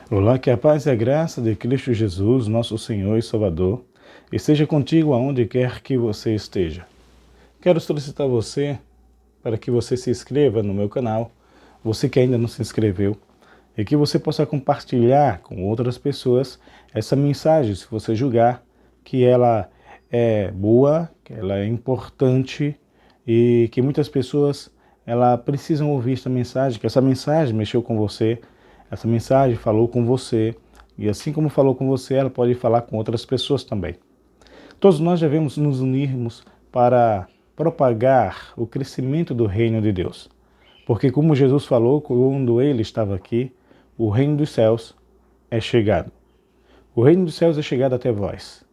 Olá, que a paz e a graça de Cristo Jesus, nosso Senhor e Salvador, esteja contigo aonde quer que você esteja. Quero solicitar você para que você se inscreva no meu canal, você que ainda não se inscreveu, e que você possa compartilhar com outras pessoas essa mensagem, se você julgar que ela é boa, que ela é importante e que muitas pessoas precisam ouvir essa mensagem, que essa mensagem mexeu com você, essa mensagem falou com você, e assim como falou com você, ela pode falar com outras pessoas também. Todos nós devemos nos unirmos para propagar o crescimento do reino de Deus. Porque como Jesus falou quando ele estava aqui, o reino dos céus é chegado. O reino dos céus é chegado até vós.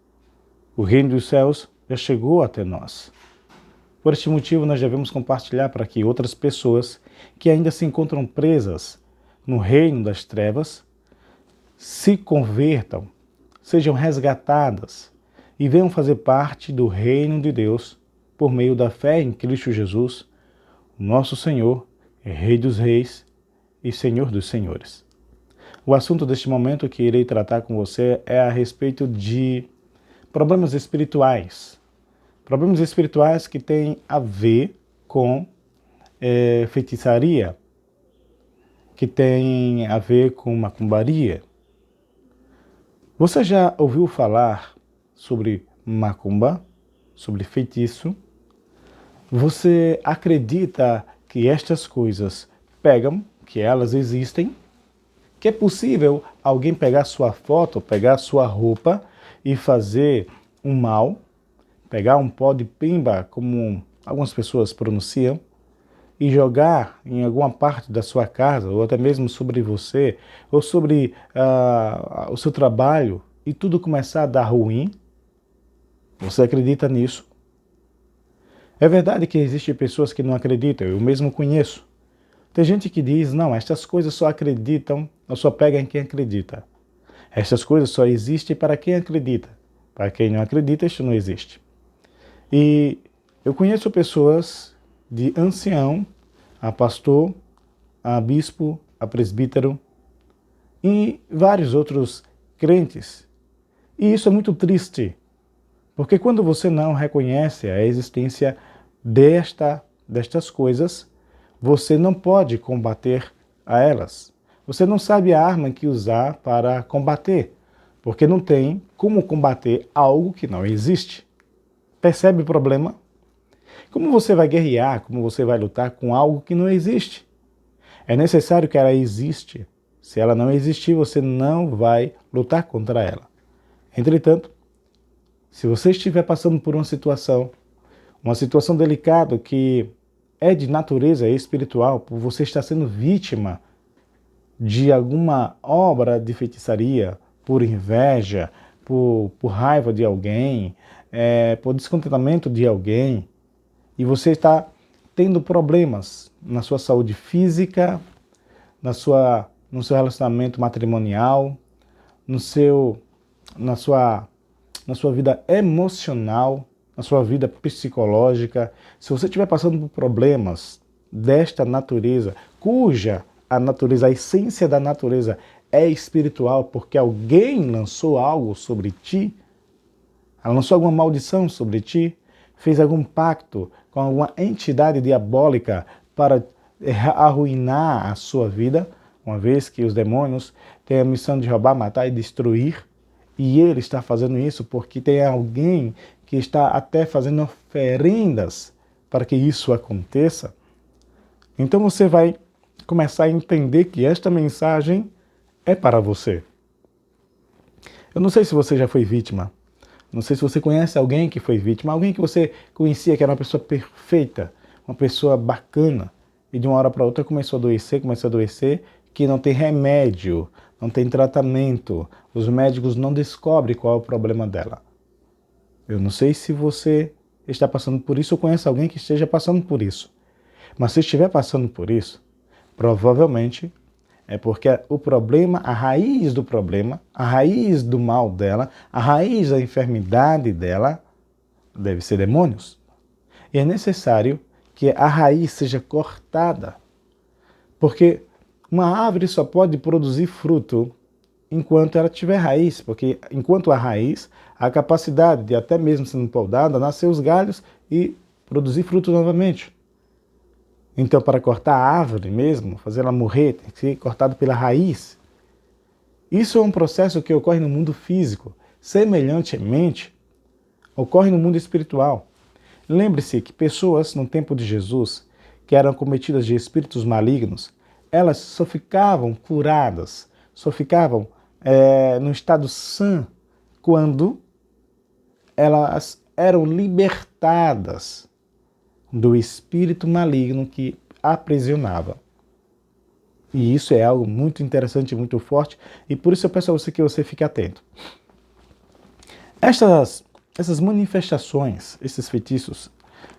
O reino dos céus já chegou até nós. Por este motivo, nós devemos compartilhar para que outras pessoas que ainda se encontram presas no reino das trevas se convertam, sejam resgatadas e venham fazer parte do reino de Deus por meio da fé em Cristo Jesus, nosso Senhor, Rei dos Reis e Senhor dos Senhores. O assunto deste momento que irei tratar com você é a respeito de problemas espirituais. Problemas espirituais que têm a ver com feitiçaria, que têm a ver com macumbaria. Você já ouviu falar sobre macumba, sobre feitiço? Você acredita que estas coisas pegam, que elas existem? Que é possível alguém pegar sua foto, pegar sua roupa e fazer um mal? Pegar um pó de pimba, como algumas pessoas pronunciam, e jogar em alguma parte da sua casa, ou até mesmo sobre você, ou sobre o seu trabalho, e tudo começar a dar ruim? Você acredita nisso? É verdade que existem pessoas que não acreditam, eu mesmo conheço. Tem gente que diz, não, estas coisas só acreditam, ou só pegam em quem acredita. Estas coisas só existem para quem acredita. Para quem não acredita, isto não existe. E eu conheço pessoas de ancião, a pastor, a bispo, a presbítero e vários outros crentes. E isso é muito triste, porque quando você não reconhece a existência destas coisas, você não pode combater a elas. Você não sabe a arma que usar para combater, porque não tem como combater algo que não existe. Percebe o problema? Como você vai guerrear, como você vai lutar com algo que não existe? É necessário que ela exista. Se ela não existir, você não vai lutar contra ela. Entretanto, se você estiver passando por uma situação delicada que é de natureza espiritual, por você estar sendo vítima de alguma obra de feitiçaria, por inveja, por raiva de alguém, por descontentamento de alguém, e você está tendo problemas na sua saúde física, no seu relacionamento matrimonial, na sua vida emocional, na sua vida psicológica, se você estiver passando por problemas desta natureza, cuja a essência da natureza é espiritual, porque alguém lançou algo sobre ti, ela lançou alguma maldição sobre ti, fez algum pacto com alguma entidade diabólica para arruinar a sua vida, uma vez que os demônios têm a missão de roubar, matar e destruir, e ele está fazendo isso porque tem alguém que está até fazendo oferendas para que isso aconteça. Então você vai começar a entender que esta mensagem é para você. Eu não sei se você já foi vítima. Não sei se você conhece alguém que foi vítima, alguém que você conhecia que era uma pessoa perfeita, uma pessoa bacana, e de uma hora para outra começou a adoecer, que não tem remédio, não tem tratamento, os médicos não descobrem qual é o problema dela. Eu não sei se você está passando por isso ou conhece alguém que esteja passando por isso. Mas se estiver passando por isso, provavelmente é porque o problema, a raiz do problema, a raiz do mal dela, a raiz da enfermidade dela, deve ser demônios. E é necessário que a raiz seja cortada. Porque uma árvore só pode produzir fruto enquanto ela tiver raiz, porque enquanto a raiz, a capacidade de até mesmo sendo podada, nascer os galhos e produzir fruto novamente. Então, para cortar a árvore mesmo, fazer ela morrer, tem que ser cortado pela raiz. Isso é um processo que ocorre no mundo físico. Semelhantemente, ocorre no mundo espiritual. Lembre-se que pessoas no tempo de Jesus, que eram cometidas de espíritos malignos, elas só ficavam curadas, só ficavam no estado sã quando elas eram libertadas do espírito maligno que aprisionava. E isso é algo muito interessante, muito forte, e por isso eu peço a você que você fique atento. Essas manifestações, esses feitiços,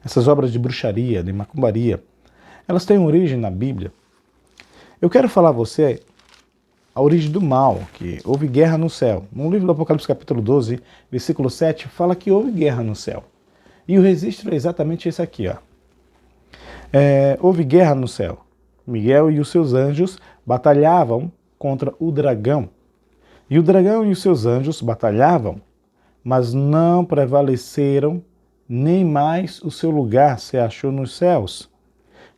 essas obras de bruxaria, de macumbaria, elas têm origem na Bíblia. Eu quero falar a você a origem do mal, que houve guerra no céu. No livro do Apocalipse, capítulo 12, versículo 7, fala que houve guerra no céu. E o registro é exatamente esse aqui, ó. Houve guerra no céu. Miguel e os seus anjos batalhavam contra o dragão. E o dragão e os seus anjos batalhavam, mas não prevaleceram, nem mais o seu lugar se achou nos céus.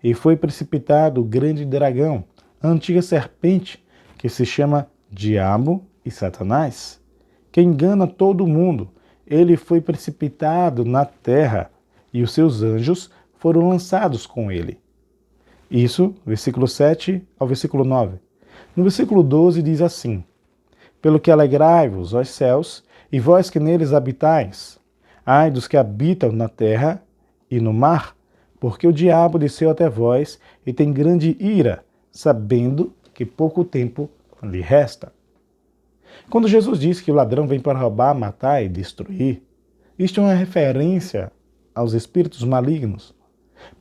E foi precipitado o grande dragão, a antiga serpente, que se chama Diabo e Satanás, que engana todo mundo. Ele foi precipitado na terra, e os seus anjos foram lançados com ele. Isso, versículo 7 ao versículo 9. No versículo 12 diz assim: Pelo que alegrai-vos, ó céus, e vós que neles habitais. Ai dos que habitam na terra e no mar, porque o diabo desceu até vós e tem grande ira, sabendo que pouco tempo lhe resta. Quando Jesus diz que o ladrão vem para roubar, matar e destruir, isto é uma referência aos espíritos malignos.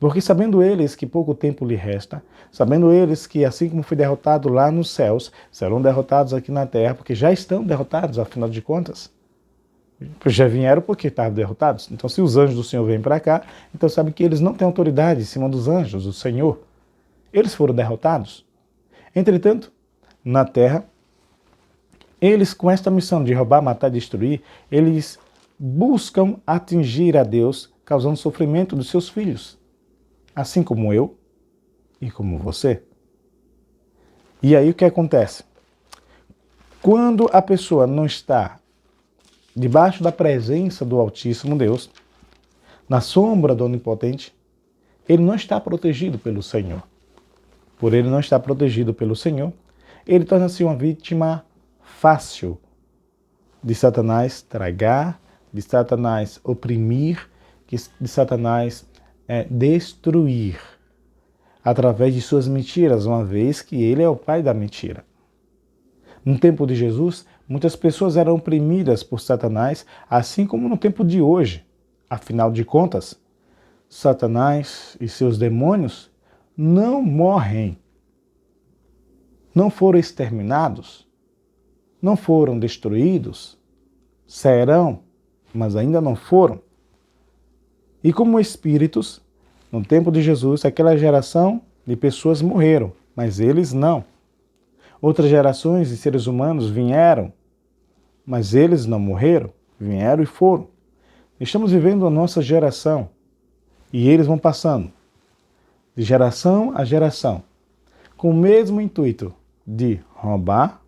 Porque sabendo eles que pouco tempo lhe resta, sabendo eles que assim como foi derrotado lá nos céus, serão derrotados aqui na terra, porque já estão derrotados, afinal de contas. Já vieram porque estavam derrotados. Então se os anjos do Senhor vêm para cá, então sabe que eles não têm autoridade em cima dos anjos do Senhor. Eles foram derrotados. Entretanto, na terra, eles com esta missão de roubar, matar e destruir, eles buscam atingir a Deus, causando sofrimento dos seus filhos. Assim como eu e como você. E aí o que acontece? Quando a pessoa não está debaixo da presença do Altíssimo Deus, na sombra do Onipotente, ele não está protegido pelo Senhor. Por ele não estar protegido pelo Senhor, ele torna-se uma vítima fácil de Satanás tragar, de Satanás oprimir, de Satanás destruir através de suas mentiras, uma vez que ele é o pai da mentira. No tempo de Jesus, muitas pessoas eram oprimidas por Satanás, assim como no tempo de hoje. Afinal de contas, Satanás e seus demônios não morrem, não foram exterminados, não foram destruídos, serão, mas ainda não foram. E como espíritos, no tempo de Jesus, aquela geração de pessoas morreram, mas eles não. Outras gerações de seres humanos vieram, mas eles não morreram, vieram e foram. Estamos vivendo a nossa geração e eles vão passando de geração a geração, com o mesmo intuito de roubar,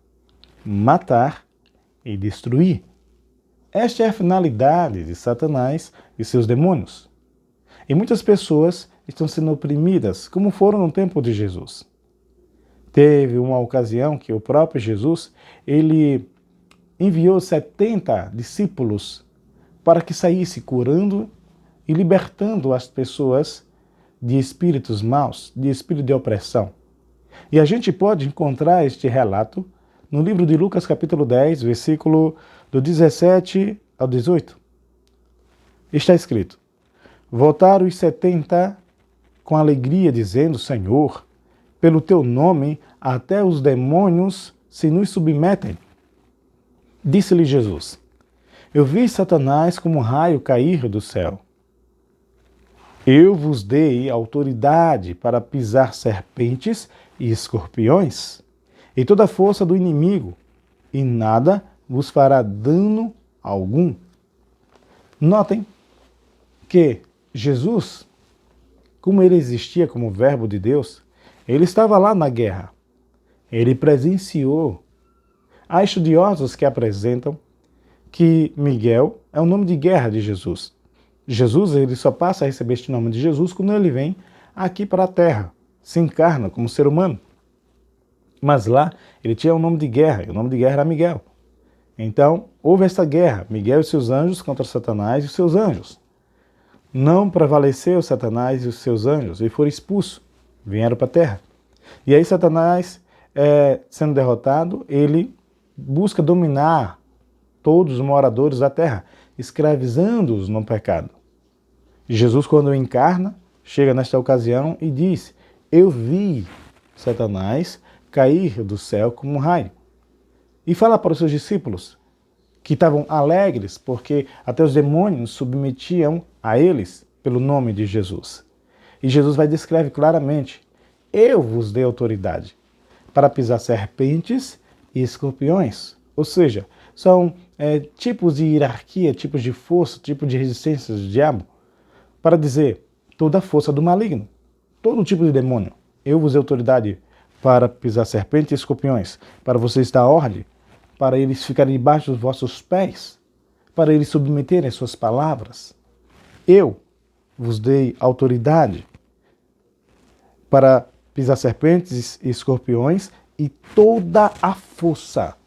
matar e destruir. Esta é a finalidade de Satanás e seus demônios. E muitas pessoas estão sendo oprimidas, como foram no tempo de Jesus. Teve uma ocasião que o próprio Jesus, ele enviou 70 discípulos para que saísse curando e libertando as pessoas de espíritos maus, de espírito de opressão. E a gente pode encontrar este relato no livro de Lucas, capítulo 10, versículo do 17 ao 18. Está escrito: Voltaram os 70 com alegria, dizendo: Senhor, pelo teu nome até os demônios se nos submetem. Disse-lhe Jesus: Eu vi Satanás como um raio cair do céu. Eu vos dei autoridade para pisar serpentes e escorpiões e toda a força do inimigo, e nada vos fará dano algum. Notem que Jesus, como ele existia como verbo de Deus, ele estava lá na guerra. Ele presenciou. Há estudiosos que apresentam que Miguel é o nome de guerra de Jesus. Jesus, ele só passa a receber este nome de Jesus quando ele vem aqui para a Terra, se encarna como ser humano. Mas lá ele tinha um nome de guerra, e o nome de guerra era Miguel. Então, houve essa guerra, Miguel e seus anjos contra Satanás e os seus anjos. Não prevaleceu Satanás e os seus anjos, e foram expulsos, vieram para a Terra. E aí Satanás, sendo derrotado, ele busca dominar todos os moradores da Terra, escravizando-os no pecado. Jesus, quando encarna, chega nesta ocasião e diz: eu vi Satanás cair do céu como um raio. E fala para os seus discípulos, que estavam alegres, porque até os demônios submetiam a eles pelo nome de Jesus. E Jesus vai descrever claramente: eu vos dei autoridade para pisar serpentes e escorpiões. Ou seja, são tipos de hierarquia, tipos de força, tipos de resistência do diabo, para dizer toda a força do maligno, todo tipo de demônio. Eu vos dei autoridade para pisar serpentes e escorpiões, para vocês dar ordem, para eles ficarem debaixo dos vossos pés, para eles submeterem as suas palavras. Eu vos dei autoridade para pisar serpentes e escorpiões e toda a força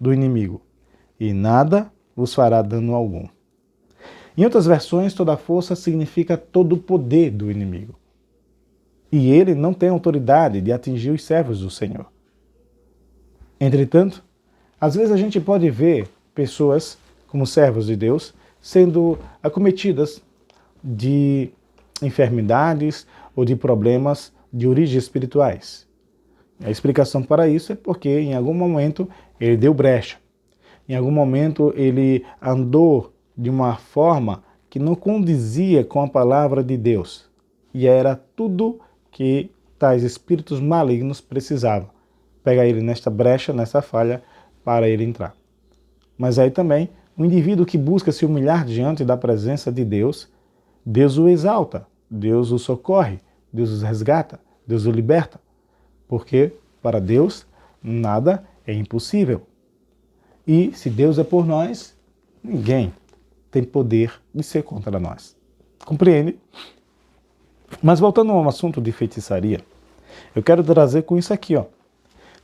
do inimigo, e nada vos fará dano algum. Em outras versões, toda a força significa todo o poder do inimigo. E ele não tem autoridade de atingir os servos do Senhor. Entretanto, às vezes a gente pode ver pessoas, como servos de Deus, sendo acometidas de enfermidades ou de problemas de origem espirituais. A explicação para isso é porque em algum momento ele deu brecha. Em algum momento ele andou de uma forma que não condizia com a palavra de Deus. E era tudo que tais espíritos malignos precisavam. Pegar ele nesta brecha, nessa falha, para ele entrar. Mas aí também, o indivíduo que busca se humilhar diante da presença de Deus, Deus o exalta, Deus o socorre, Deus o resgata, Deus o liberta. Porque para Deus nada é impossível. E se Deus é por nós, ninguém tem poder de ser contra nós. Compreende? Mas voltando ao assunto de feitiçaria, eu quero trazer com isso aqui, ó.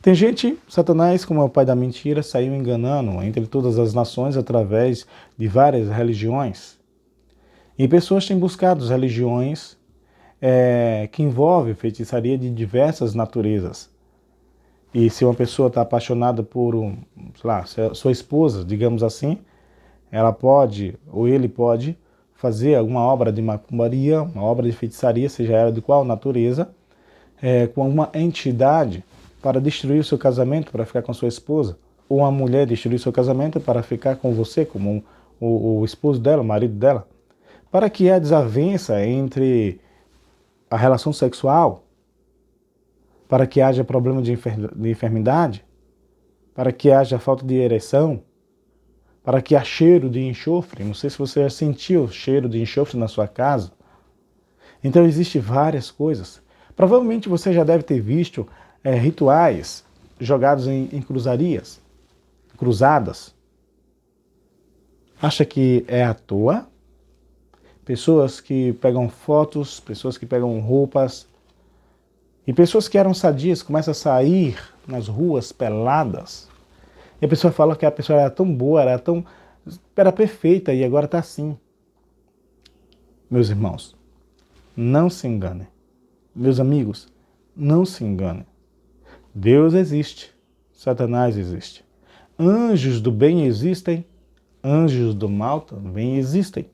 Tem gente, Satanás, como é o pai da mentira, saiu enganando entre todas as nações através de várias religiões. E pessoas têm buscado religiões que envolvem feitiçaria de diversas naturezas. E se uma pessoa está apaixonada por, sua esposa, digamos assim, ela pode, ou ele pode, fazer alguma obra de macumbaria, uma obra de feitiçaria, seja ela de qual natureza, com uma entidade para destruir o seu casamento, para ficar com sua esposa, ou uma mulher destruir o seu casamento para ficar com você, como o esposo dela, o marido dela, para que haja desavença entre a relação sexual, para que haja problema de enfermidade, para que haja falta de ereção, para que haja cheiro de enxofre. Não sei se você já sentiu o cheiro de enxofre na sua casa. Então existem várias coisas. Provavelmente você já deve ter visto rituais jogados em cruzarias, cruzadas. Acha que é à toa? Pessoas que pegam fotos, pessoas que pegam roupas, e pessoas que eram sadias começam a sair nas ruas peladas. E a pessoa fala que a pessoa era tão boa, era perfeita e agora está assim. Meus irmãos, não se enganem. Meus amigos, não se enganem. Deus existe, Satanás existe. Anjos do bem existem, anjos do mal também existem.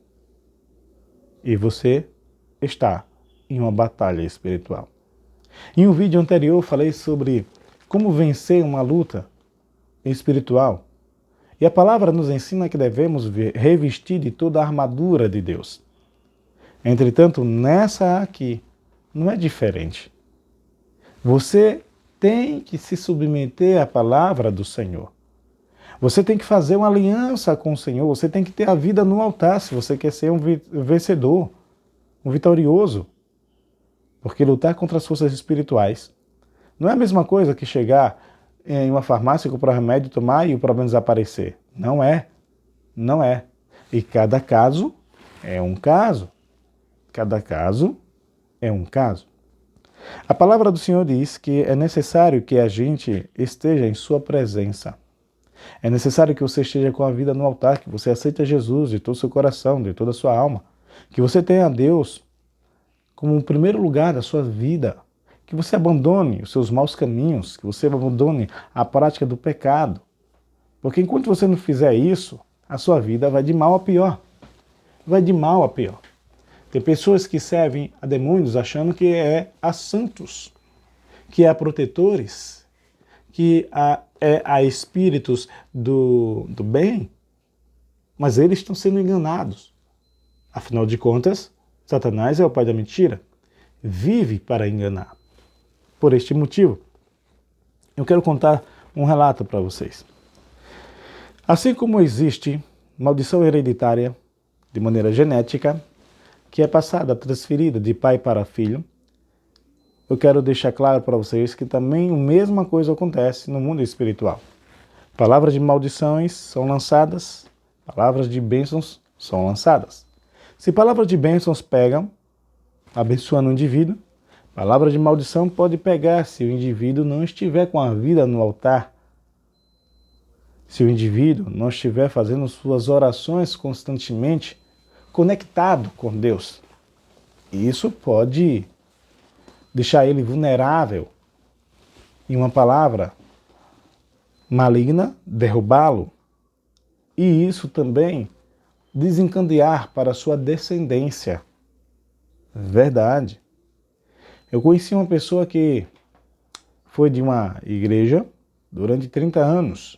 E você está em uma batalha espiritual. Em um vídeo anterior eu falei sobre como vencer uma luta espiritual. E a palavra nos ensina que devemos revestir de toda a armadura de Deus. Entretanto, nessa aqui, não é diferente. Você tem que se submeter à palavra do Senhor. Você tem que fazer uma aliança com o Senhor. Você tem que ter a vida no altar se você quer ser um vencedor, um vitorioso. Porque lutar contra as forças espirituais não é a mesma coisa que chegar em uma farmácia, comprar remédio, tomar e o problema desaparecer. Não é. Não é. E cada caso é um caso. Cada caso é um caso. A palavra do Senhor diz que é necessário que a gente esteja em sua presença. É necessário que você esteja com a vida no altar, que você aceite Jesus de todo o seu coração, de toda a sua alma. Que você tenha Deus como o primeiro lugar da sua vida. Que você abandone os seus maus caminhos, que você abandone a prática do pecado. Porque enquanto você não fizer isso, a sua vida vai de mal a pior. Vai de mal a pior. Tem pessoas que servem a demônios achando que é a santos, que é a protetores, que é a espíritos do bem, mas eles estão sendo enganados. Afinal de contas, Satanás é o pai da mentira, vive para enganar. Por este motivo, eu quero contar um relato para vocês. Assim como existe maldição hereditária de maneira genética, que é passada, transferida de pai para filho, eu quero deixar claro para vocês que também a mesma coisa acontece no mundo espiritual. Palavras de maldições são lançadas, palavras de bênçãos são lançadas. Se palavras de bênçãos pegam, abençoando o indivíduo, palavra de maldição pode pegar se o indivíduo não estiver com a vida no altar. Se o indivíduo não estiver fazendo suas orações constantemente, conectado com Deus. E isso pode deixar ele vulnerável. Em uma palavra maligna, derrubá-lo. E isso também desencadear para a sua descendência. Verdade. Eu conheci uma pessoa que foi de uma igreja durante 30 anos.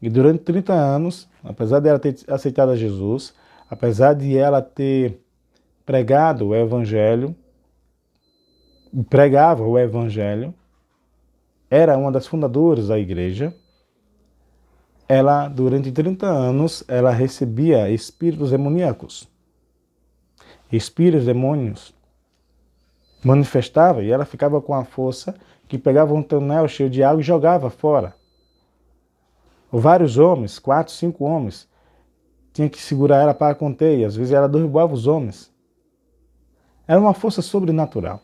E durante 30 anos, apesar de ela ter aceitado a Jesus, apesar de ela ter pregado o Evangelho, pregava o Evangelho, era uma das fundadoras da igreja, ela, durante 30 anos, ela recebia espíritos demoníacos. Espíritos demônios manifestava e ela ficava com a força que pegava um tonel cheio de água e jogava fora. Vários homens, 4, 5 homens, tinha que segurar ela para conter, e às vezes ela derrubava os homens. Era uma força sobrenatural.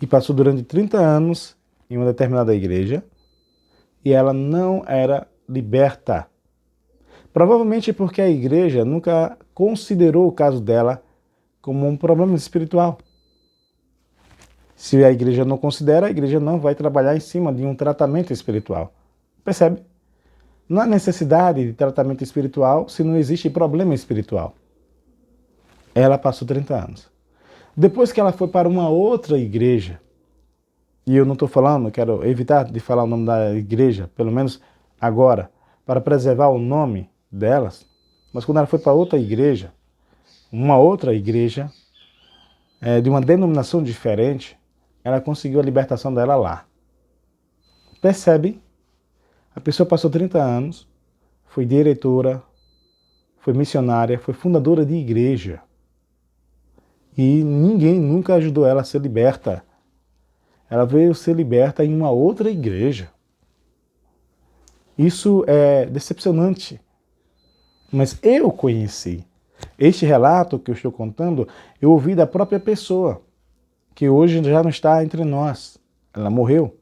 E passou durante 30 anos em uma determinada igreja, e ela não era liberta. Provavelmente porque a igreja nunca considerou o caso dela como um problema espiritual. Se a igreja não considera, a igreja não vai trabalhar em cima de um tratamento espiritual. Percebe? Não há necessidade de tratamento espiritual se não existe problema espiritual. Ela passou 30 anos. Depois que ela foi para uma outra igreja, e eu não estou falando, quero evitar de falar o nome da igreja, pelo menos agora, para preservar o nome delas, mas quando ela foi para outra igreja, de uma denominação diferente, ela conseguiu a libertação dela lá. Percebe? A pessoa passou 30 anos, foi diretora, foi missionária, foi fundadora de igreja. E ninguém nunca ajudou ela a ser liberta. Ela veio ser liberta em uma outra igreja. Isso é decepcionante. Mas eu conheci. Este relato que eu estou contando, eu ouvi da própria pessoa, que hoje já não está entre nós. Ela morreu.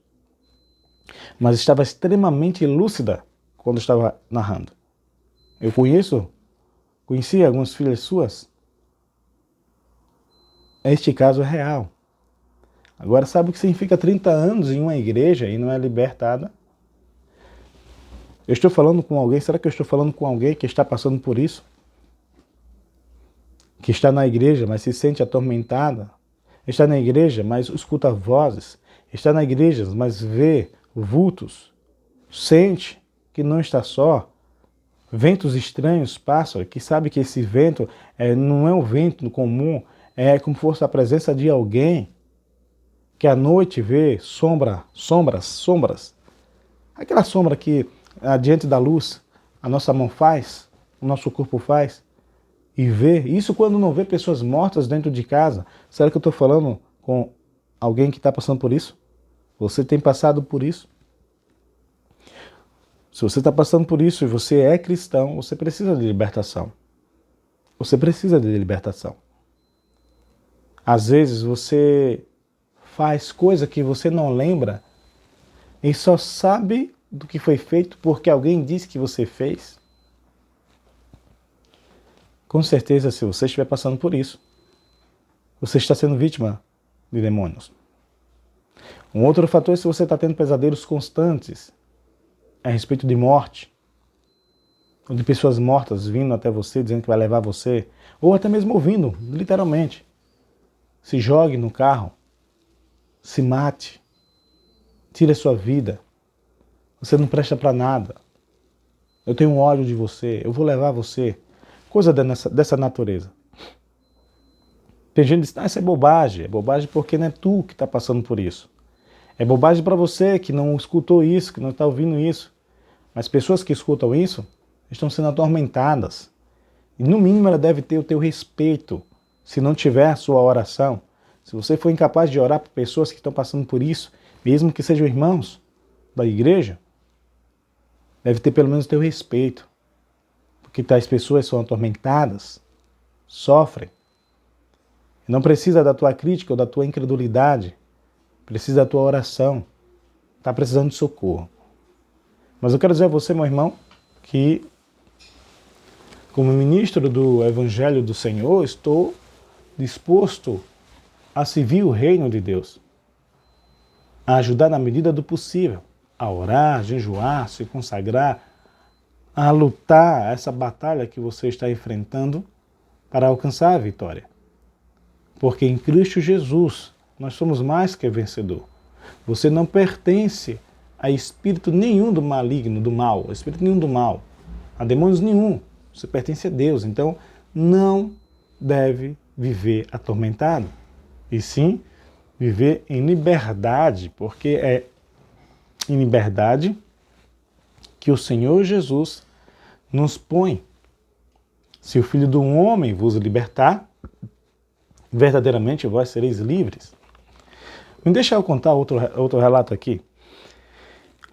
Mas estava extremamente lúcida quando estava narrando. Eu conheci algumas filhas suas. Este caso é real. Agora, sabe o que significa 30 anos em uma igreja e não é libertada? Eu estou falando com alguém, será que eu estou falando com alguém que está passando por isso? Que está na igreja, mas se sente atormentada? Está na igreja, mas escuta vozes? Está na igreja, mas vê vultos? Sente que não está só? Ventos estranhos passam, que sabe que esse vento não é um vento comum, é como se fosse a presença de alguém que à noite vê sombras. Aquela sombra que diante da luz a nossa mão faz, o nosso corpo faz, e vê. Isso quando não vê pessoas mortas dentro de casa. Será que eu estou falando com alguém que está passando por isso? Você tem passado por isso? Se você está passando por isso e você é cristão, você precisa de libertação. Você precisa de libertação. Às vezes você faz coisa que você não lembra e só sabe do que foi feito porque alguém disse que você fez. Com certeza, se você estiver passando por isso, você está sendo vítima de demônios. Um outro fator é se você está tendo pesadelos constantes a respeito de morte, ou de pessoas mortas vindo até você, dizendo que vai levar você, ou até mesmo ouvindo, literalmente. Se jogue no carro, se mate, tire a sua vida, você não presta para nada, eu tenho ódio de você, eu vou levar você, coisa dessa natureza. Tem gente que diz, isso é bobagem porque não é tu que está passando por isso. É bobagem para você que não escutou isso, que não está ouvindo isso. Mas pessoas que escutam isso estão sendo atormentadas. E no mínimo ela deve ter o teu respeito, se não tiver a sua oração. Se você for incapaz de orar por pessoas que estão passando por isso, mesmo que sejam irmãos da igreja, deve ter pelo menos o teu respeito. Porque tais pessoas são atormentadas, sofrem. Não precisa da tua crítica ou da tua incredulidade. Precisa da tua oração. Está precisando de socorro. Mas eu quero dizer a você, meu irmão, que como ministro do Evangelho do Senhor, estou disposto a servir o reino de Deus. A ajudar na medida do possível. A orar, a jejuar, se consagrar, a lutar essa batalha que você está enfrentando para alcançar a vitória. Porque em Cristo Jesus nós somos mais que vencedor. Você não pertence a espírito nenhum do maligno, do mal, a espírito nenhum do mal, a demônios nenhum. Você pertence a Deus, então não deve viver atormentado, e sim viver em liberdade, porque é em liberdade que o Senhor Jesus nos põe. Se o Filho do Homem vos libertar, verdadeiramente vós sereis livres. Me deixa eu contar outro relato aqui.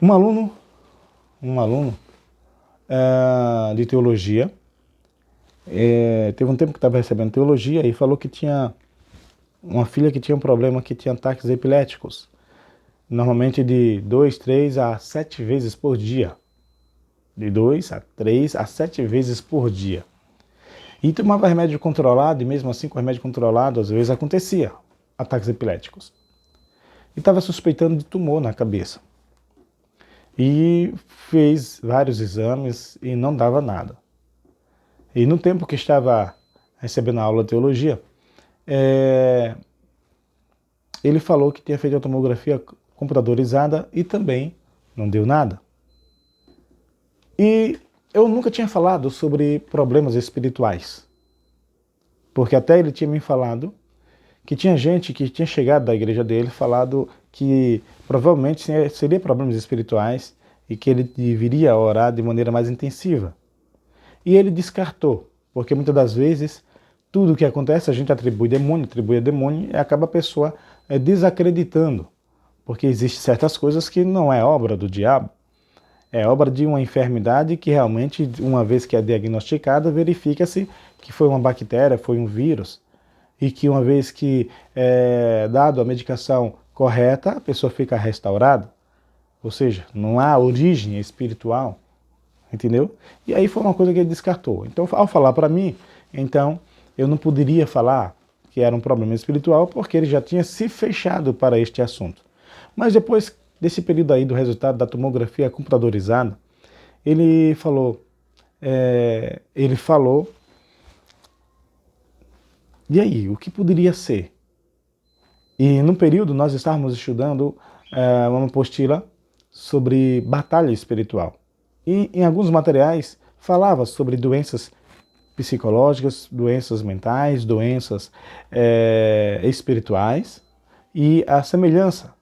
Um aluno de teologia, teve um tempo que estava recebendo teologia e falou que tinha uma filha que tinha um problema, que tinha ataques epiléticos, normalmente de 2, 3 a 7 vezes por dia. De 2 a 3 a 7 vezes por dia. E tomava remédio controlado, e mesmo assim com remédio controlado, às vezes acontecia ataques epiléticos. E estava suspeitando de tumor na cabeça. E fez vários exames e não dava nada. E no tempo que estava recebendo a aula de teologia, ele falou que tinha feito a tomografia computadorizada e também não deu nada. E eu nunca tinha falado sobre problemas espirituais. Porque até ele tinha me falado que tinha gente que tinha chegado da igreja dele falado que provavelmente seria problemas espirituais e que ele deveria orar de maneira mais intensiva. E ele descartou, porque muitas das vezes tudo o que acontece a gente atribui a demônio e acaba a pessoa desacreditando, porque existem certas coisas que não é obra do diabo, é obra de uma enfermidade que realmente, uma vez que é diagnosticada, verifica-se que foi uma bactéria, foi um vírus, e que uma vez que é dado a medicação correta, a pessoa fica restaurada. Ou seja, não há origem espiritual, entendeu? E aí foi uma coisa que ele descartou. Então, ao falar para mim, então, eu não poderia falar que era um problema espiritual, porque ele já tinha se fechado para este assunto. Mas depois desse período aí do resultado da tomografia computadorizada, ele falou, e aí, o que poderia ser? E no período nós estávamos estudando uma apostila sobre batalha espiritual. E em alguns materiais falava sobre doenças psicológicas, doenças mentais, doenças espirituais. e a semelhança,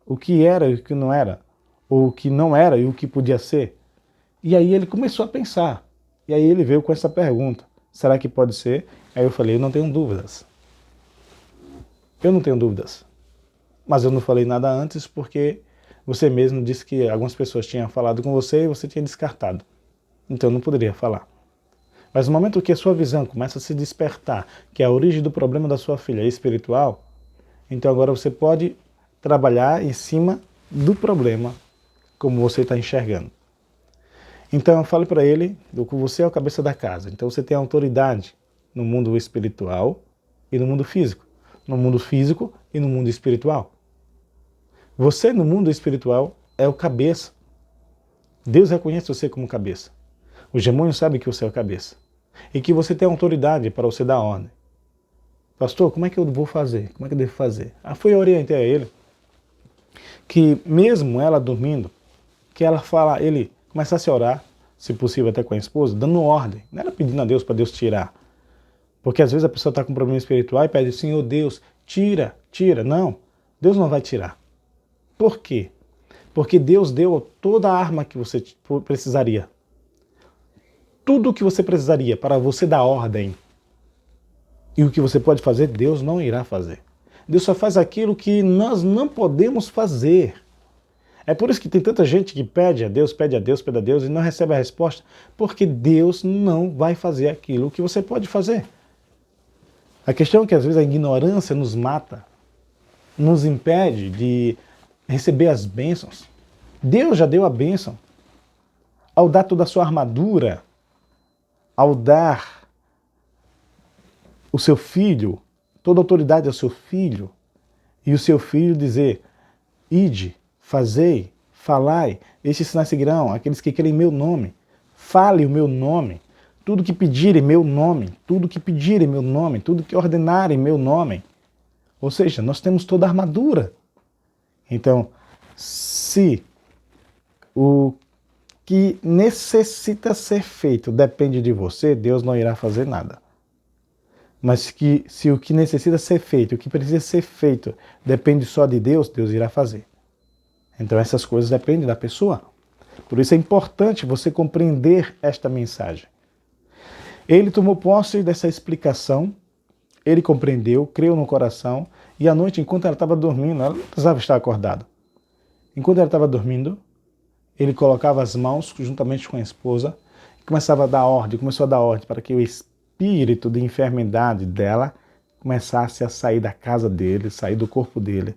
o que era e o que não era, ou o que não era e o que podia ser. E aí ele começou a pensar, e aí ele veio com essa pergunta, será que pode ser? Aí eu falei, eu não tenho dúvidas. Eu não tenho dúvidas. Mas eu não falei nada antes porque você mesmo disse que algumas pessoas tinham falado com você e você tinha descartado. Então eu não poderia falar. Mas no momento que a sua visão começa a se despertar, que a origem do problema da sua filha é espiritual, então agora você pode trabalhar em cima do problema, como você está enxergando. Então eu falo para ele que você é o cabeça da casa. Então você tem autoridade no mundo espiritual e no mundo físico. No mundo físico e no mundo espiritual. Você no mundo espiritual é o cabeça. Deus reconhece você como cabeça. Os demônios sabem que você é o cabeça. E que você tem autoridade para você dar ordem. Pastor, como é que eu vou fazer? Como é que eu devo fazer? Fui orientar a ele que mesmo ela dormindo, que ela fala, ele começasse a orar, se possível até com a esposa, dando ordem. Não era pedindo a Deus para Deus tirar. Porque às vezes a pessoa está com um problema espiritual e pede, Senhor Deus, tira, tira. Não, Deus não vai tirar. Por quê? Porque Deus deu toda a arma que você precisaria. Tudo o que você precisaria para você dar ordem. E o que você pode fazer, Deus não irá fazer. Deus só faz aquilo que nós não podemos fazer. É por isso que tem tanta gente que pede a Deus, pede a Deus, pede a Deus e não recebe a resposta, porque Deus não vai fazer aquilo que você pode fazer. A questão é que às vezes a ignorância nos mata, nos impede de receber as bênçãos. Deus já deu a bênção. Ao dar toda a sua armadura, ao dar o seu filho, toda a autoridade ao seu filho, e o seu filho dizer, ide, fazei, falai, estes sinais seguirão, aqueles que querem meu nome, fale o meu nome, tudo que pedirem meu nome, tudo que pedirem meu nome, tudo que ordenarem meu nome. Ou seja, nós temos toda a armadura. Então, se o que necessita ser feito depende de você, Deus não irá fazer nada. Mas que se o que necessita ser feito, o que precisa ser feito, depende só de Deus, Deus irá fazer. Então essas coisas dependem da pessoa. Por isso é importante você compreender esta mensagem. Ele tomou posse dessa explicação, ele compreendeu, creu no coração, e à noite, enquanto ela estava dormindo, ela não precisava estar acordada. Enquanto ela estava dormindo, ele colocava as mãos juntamente com a esposa, e começava a dar ordem, começou a dar ordem para que o espírito de enfermidade dela começasse a sair da casa dele, sair do corpo dele.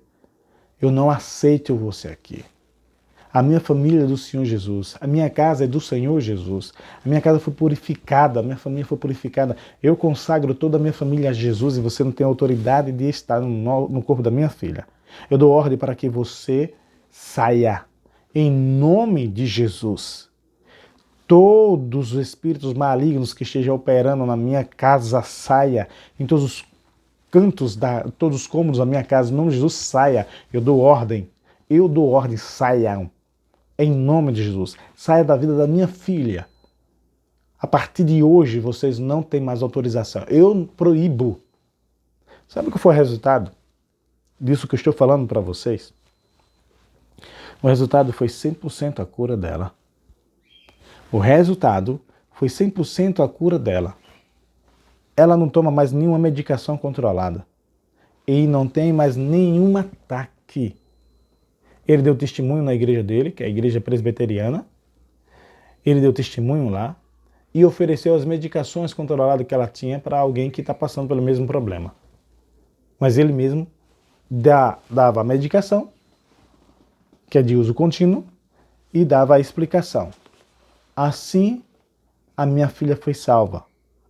Eu não aceito você aqui. A minha família é do Senhor Jesus. A minha casa é do Senhor Jesus. A minha casa foi purificada, a minha família foi purificada. Eu consagro toda a minha família a Jesus e você não tem autoridade de estar no corpo da minha filha. Eu dou ordem para que você saia. Em nome de Jesus. Todos os espíritos malignos que estejam operando na minha casa, saia. Em todos os cantos, todos os cômodos da minha casa, em nome de Jesus, saia. Eu dou ordem, saiam. Em nome de Jesus, saia da vida da minha filha. A partir de hoje, vocês não têm mais autorização. Eu proíbo. Sabe o que foi o resultado disso que eu estou falando para vocês? O resultado foi 100% a cura dela. O resultado foi 100% a cura dela. Ela não toma mais nenhuma medicação controlada. E não tem mais nenhum ataque. Ele deu testemunho na igreja dele, que é a igreja presbiteriana. Ele deu testemunho lá e ofereceu as medicações controladas que ela tinha para alguém que está passando pelo mesmo problema. Mas ele mesmo dava a medicação, que é de uso contínuo, e dava a explicação. Assim, a minha filha foi salva.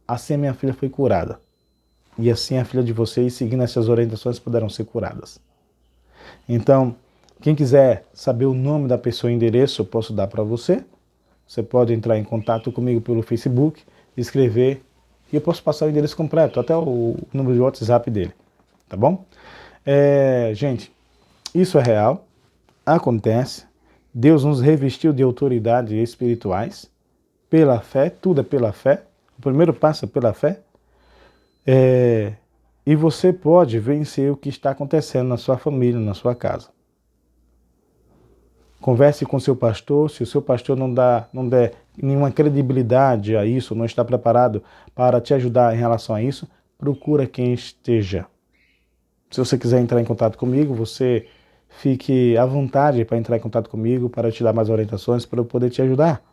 Assim, a minha filha foi curada. E assim, a filha de vocês, seguindo essas orientações, poderão ser curadas. Então, quem quiser saber o nome da pessoa e endereço, eu posso dar para você. Você pode entrar em contato comigo pelo Facebook, escrever, e eu posso passar o endereço completo, até o número de WhatsApp dele. Tá bom? Gente, isso é real, acontece. Deus nos revestiu de autoridades espirituais, pela fé, tudo é pela fé. O primeiro passo é pela fé. E você pode vencer o que está acontecendo na sua família, na sua casa. Converse com seu pastor. Se o seu pastor não der nenhuma credibilidade a isso, não está preparado para te ajudar em relação a isso, procura quem esteja. Se você quiser entrar em contato comigo, você fique à vontade para entrar em contato comigo, para eu te dar mais orientações, para eu poder te ajudar.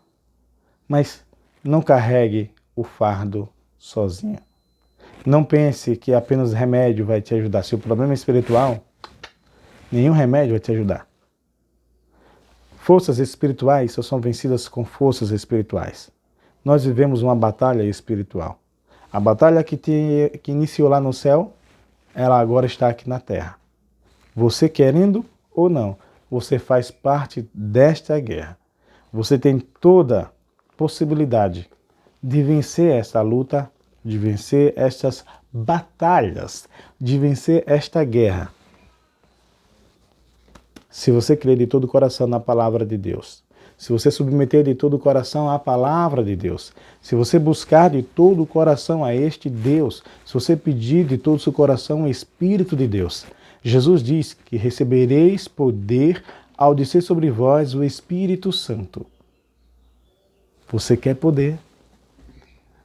Mas não carregue o fardo sozinha. Não pense que apenas remédio vai te ajudar. Se o problema é espiritual, nenhum remédio vai te ajudar. Forças espirituais só são vencidas com forças espirituais. Nós vivemos uma batalha espiritual. A batalha que iniciou lá no céu, ela agora está aqui na terra. Você querendo ou não, você faz parte desta guerra. Você tem toda possibilidade de vencer esta luta, de vencer estas batalhas, de vencer esta guerra. Se você crer de todo o coração na palavra de Deus, se você submeter de todo o coração à palavra de Deus, se você buscar de todo o coração a este Deus, se você pedir de todo o seu coração o Espírito de Deus, Jesus diz que recebereis poder ao descer sobre vós o Espírito Santo. Você quer poder?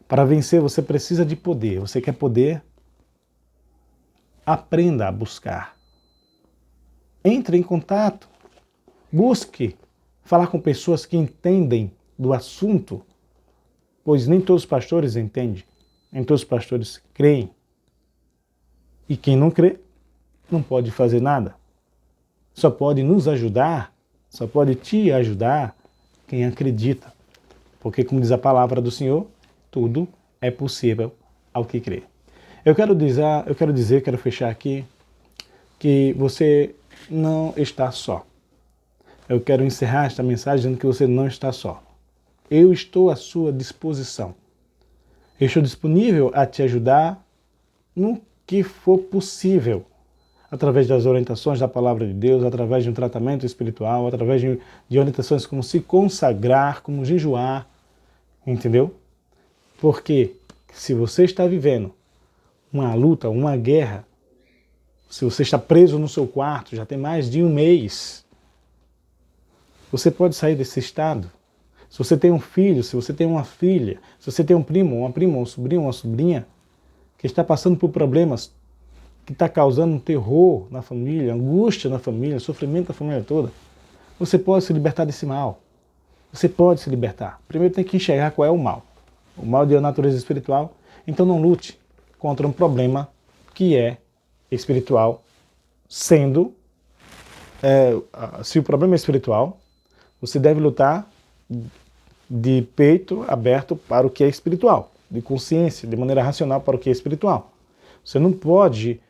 Para vencer, você precisa de poder. Você quer poder? Aprenda a buscar. Entre em contato. Busque falar com pessoas que entendem do assunto, pois nem todos os pastores entendem, nem todos os pastores creem. E quem não crê, não pode fazer nada. Só pode nos ajudar, só pode te ajudar quem acredita. Porque, como diz a palavra do Senhor, tudo é possível ao que crê. Eu quero fechar aqui, que você não está só. Eu quero encerrar esta mensagem dizendo que você não está só. Eu estou à sua disposição. Eu estou disponível a te ajudar no que for possível, através das orientações da palavra de Deus, através de um tratamento espiritual, através de orientações como se consagrar, como jejuar, entendeu? Porque se você está vivendo uma luta, uma guerra, se você está preso no seu quarto, já tem mais de um mês, você pode sair desse estado. Se você tem um filho, se você tem uma filha, se você tem um primo, uma prima, um sobrinho, uma sobrinha, que está passando por problemas, que está causando um terror na família, angústia na família, sofrimento da família toda, você pode se libertar desse mal. Você pode se libertar. Primeiro tem que enxergar qual é o mal. O mal de natureza espiritual. Então não lute contra um problema que é espiritual, sendo, se o problema é espiritual, você deve lutar de peito aberto para o que é espiritual, de consciência, de maneira racional para o que é espiritual. Você não pode